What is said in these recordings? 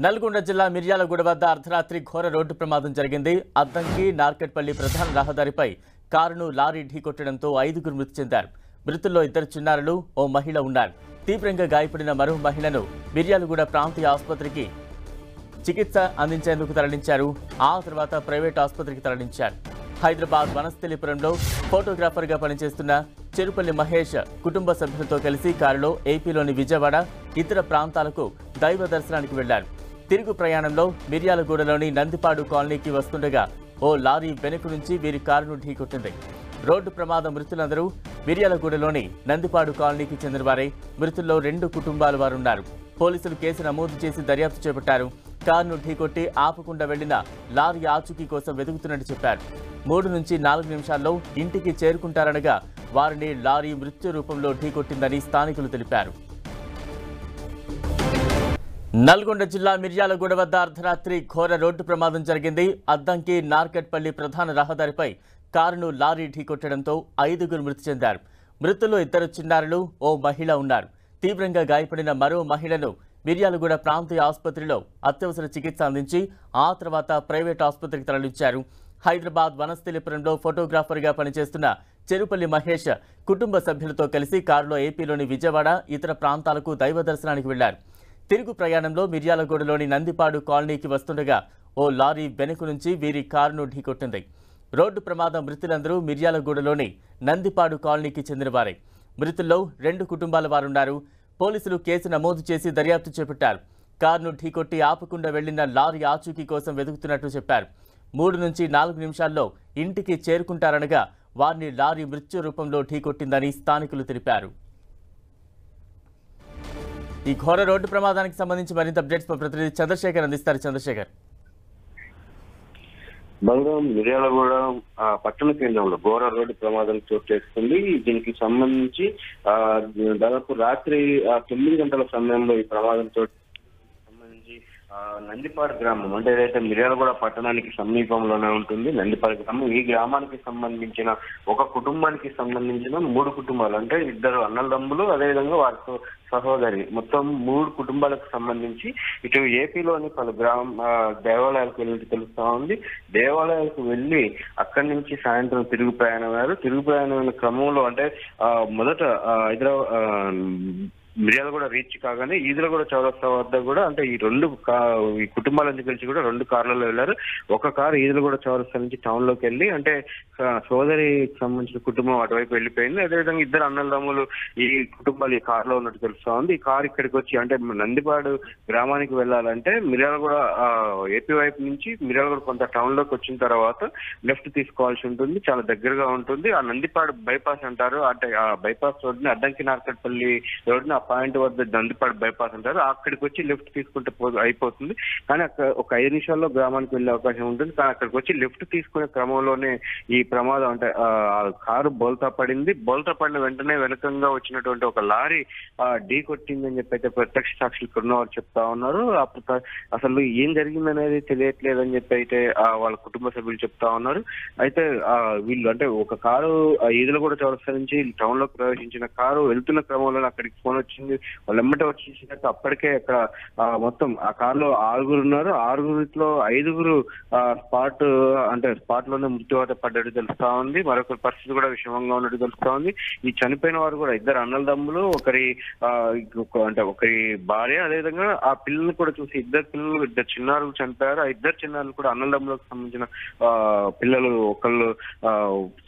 నల్గొండ జిల్లా మిర్యాలగూడ వద్ద అర్ధరాత్రి ఘోర రోడ్డు ప్రమాదం జరిగింది. అద్దంకి నార్కెట్పల్లి ప్రధాన రహదారిపై కారును లారీ ఢీకొట్టడంతో 5గురు మృతి చెందారు. మృతుల్లో 2 చిన్నారులు, ఓ మహిళ ఉన్నారు. తీవ్రంగా గాయపడిన మరో మహిళను మిర్యాలగూడ ప్రాంతీయ ఆసుపత్రికి చికిత్స అందించేందుకు తరలించారు. ఆ తర్వాత ప్రైవేట్ ఆసుపత్రికి తరలించారు. హైదరాబాద్ వనస్థలిపురంలో ఫోటోగ్రాఫర్గా పనిచేస్తున్న చెరుపల్లి మహేష్ కుటుంబ సభ్యులతో కలిసి కారులో ఏపీలోని విజయవాడ, ఇతర ప్రాంతాలకు దైవ దర్శనానికి వెళ్లారు. తిరుగు ప్రయాణంలో మిర్యాలగూడలోని నందిపాడు కాలనీకి వస్తుండగా ఓ లారీ వెనుక నుంచి వీరి కారును ఢీకొట్టింది. రోడ్డు ప్రమాద మృతులందరూ మిర్యాలగూడలోని నందిపాడు కాలనీకి చెందినవారే. మృతుల్లో 2 కుటుంబాల వారున్నారు. పోలీసులు కేసు నమోదు చేసి దర్యాప్తు చేపట్టారు. కారును ఢీకొట్టి ఆపకుండా వెళ్లిన లారీ ఆచూకీ కోసం వెతుకుతున్నట్టు చెప్పారు. 3 నుంచి 4 నిమిషాల్లో ఇంటికి చేరుకుంటారనగా వారిని లారీ మృత్యు రూపంలో ఢీకొట్టిందని స్థానికులు తెలిపారు. నల్గొండ జిల్లా మిర్యాలగూడ వద్ద అర్ధరాత్రి ఘోర రోడ్డు ప్రమాదం జరిగింది. అద్దంకి నార్కెట్పల్లి ప్రధాన రహదారిపై కారును లారీ ఢీకొట్టడంతో 5గురు మృతి చెందారు. మృతుల్లో 2 చిన్నారులు, ఓ మహిళ ఉన్నారు. తీవ్రంగా గాయపడిన మరో మహిళను మిర్యాలగూడ ప్రాంతీయ ఆసుపత్రిలో అత్యవసర చికిత్స అందించి ఆ తర్వాత ప్రైవేట్ ఆసుపత్రికి తరలించారు. హైదరాబాద్ వనస్థలిపురంలో ఫోటోగ్రాఫర్గా పనిచేస్తున్న చెరుపల్లి మహేష్ కుటుంబ సభ్యులతో కలిసి కారులో ఏపీలోని విజయవాడ, ఇతర ప్రాంతాలకు దైవ దర్శనానికి వెళ్లారు. తిరుగు ప్రయాణంలో మిర్యాలగూడలోని నందిపాడు కాలనీకి వస్తుండగా ఓ లారీ వెనుక నుంచి వీరి కారును ఢీకొట్టింది. రోడ్డు ప్రమాద మృతులందరూ మిర్యాలగూడలోని నందిపాడు కాలనీకి చెందినవారే. మృతుల్లో 2 కుటుంబాల వారున్నారు. పోలీసులు కేసు నమోదు చేసి దర్యాప్తు చేపట్టారు. కారును ఢీకొట్టి ఆపకుండా వెళ్లిన లారీ ఆచూకీ కోసం వెతుకుతున్నట్టు చెప్పారు. 3 నుంచి 4 నిమిషాల్లో ఇంటికి చేరుకుంటారనగా వారిని లారీ మృత్యు రూపంలో ఢీకొట్టిందని స్థానికులు తెలిపారు. ఈ ఘోర రోడ్డు ప్రమాదానికి సంబంధించి మరింత అప్డేట్స్ మా ప్రతినిధి చంద్రశేఖర్ అందిస్తారు. చంద్రశేఖర్, బలరాం మిర్యాలగూడ పట్టణ కేంద్రంలో ఘోర రోడ్డు ప్రమాదం చోటు చేసుకుంది. దీనికి సంబంధించి దాదాపు రాత్రి 9 గంటల సమయంలో ఈ ప్రమాదం చోటు సంబంధించి నందిపాడు గ్రామం అంటే ఏదైతే మిర్యాలగూడ పట్టణానికి సమీపంలోనే ఉంటుంది నందిపాడు గ్రామం. ఈ గ్రామానికి సంబంధించిన ఒక కుటుంబానికి సంబంధించిన 3 కుటుంబాలు అంటే 2 అన్నదమ్ములు, అదేవిధంగా వారితో సహోదరి, మొత్తం 3 కుటుంబాలకు సంబంధించి ఇటు ఏపీలోని పలు దేవాలయాలకు వెళ్ళి తెలుస్తా ఉంది. దేవాలయాలకు వెళ్ళి అక్కడి నుంచి సాయంత్రం తిరుగు ప్రయాణమయ్యారు. తిరుగు ప్రయాణమైన క్రమంలో అంటే మొదట మిర్యాలగూడ రీచ్ కాగానే ఈదులగూడ చౌరస్తా వద్ద కూడా అంటే ఈ కుటుంబాల నుంచి కలిసి కూడా 2 కార్లలో వెళ్లారు. ఒక కారు ఈదులగూడ చౌరస్తా నుంచి టౌన్ లోకి వెళ్ళి అంటే సోదరికి సంబంధించిన కుటుంబం అటువైపు వెళ్ళిపోయింది. అదేవిధంగా 2 అన్నదమ్ములు ఈ కుటుంబాలు ఈ కారులో ఉన్నట్టు తెలుస్తా ఉంది. ఈ కారు ఇక్కడికి వచ్చి అంటే నందిపాడు గ్రామానికి వెళ్ళాలంటే మిర్యాలగూడ ఏపీ వైపు నుంచి మిర్యాలగూడ కొంత టౌన్ లోకి వచ్చిన తర్వాత లెఫ్ట్ తీసుకోవాల్సి ఉంటుంది. చాలా దగ్గరగా ఉంటుంది. ఆ నందిపాడు బైపాస్ అంటారు. అంటే ఆ బైపాస్ రోడ్ని అద్దంకి నార్కెట్పల్లి రోడ్ని పాయింట్ వద్ద నందిపాడు బైపాస్ అంటారు. అక్కడికి వచ్చి లెఫ్ట్ తీసుకుంటే అయిపోతుంది. కానీ అక్కడ ఒక 5 నిమిషాల్లో గ్రామానికి వెళ్ళే అవకాశం ఉంటుంది. కానీ అక్కడికి వచ్చి లెఫ్ట్ తీసుకునే క్రమంలోనే ఈ ప్రమాదం అంటే కారు బోల్తా పడింది. బోల్తా పడిన వెంటనే వెనకంగా వచ్చినటువంటి ఒక లారీ ఢీ కొట్టిందని చెప్పి అయితే ప్రత్యక్ష సాక్షులు ఉన్నవారు చెప్తా ఉన్నారు. అసలు ఏం జరిగిందనేది తెలియట్లేదని చెప్పి అయితే వాళ్ళ కుటుంబ సభ్యులు చెప్తా ఉన్నారు. అయితే వీళ్ళు అంటే ఒక కారు ఈదులగూడ చౌరస్తా నుంచి టౌన్ లోకి ప్రవేశించిన కారు వెళ్తున్న క్రమంలో అక్కడికి ఫోన్ వచ్చింది. వాళ్ళు ఎమ్మటే వచ్చేసినాక అప్పటికే అక్కడ మొత్తం ఆ కారులో 6గురు ఉన్నారు. 6గురిలో 5గురు స్పాట్ లోనే మృత్యువాత పడ్డట్టు తెలుస్తా ఉంది. మరొకరి పరిస్థితి కూడా విషమంగా ఉన్నట్టు తెలుస్తా ఉంది. ఈ చనిపోయిన వారు కూడా 2 అన్నదమ్ములు, ఒకరి భార్య, అదేవిధంగా ఆ పిల్లల్ని కూడా చూసి 2 చిన్నారులు చనిపోయారు. ఆ 2 చిన్నారులు కూడా అన్నదమ్ములకు సంబంధించిన పిల్లలు ఒకళ్ళు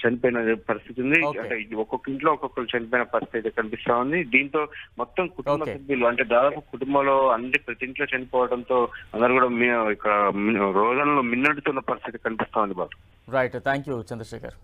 చనిపోయిన పరిస్థితి ఉంది. అంటే ఒక్కొక్క ఇంట్లో ఒక్కొక్కరు చనిపోయిన పరిస్థితి అయితే కనిపిస్తా ఉంది. దీంతో మొత్తం కుటుంబ సభ్యులు అంటే దాదాపు కుటుంబంలో ప్రతి ఇంట్లో చనిపోవడంతో అందరూ కూడా ఇక్కడ రోజుల్లో మిన్నడుతున్న పరిస్థితి కనిపిస్తా ఉంది. Right, thank you Chandrasekhar.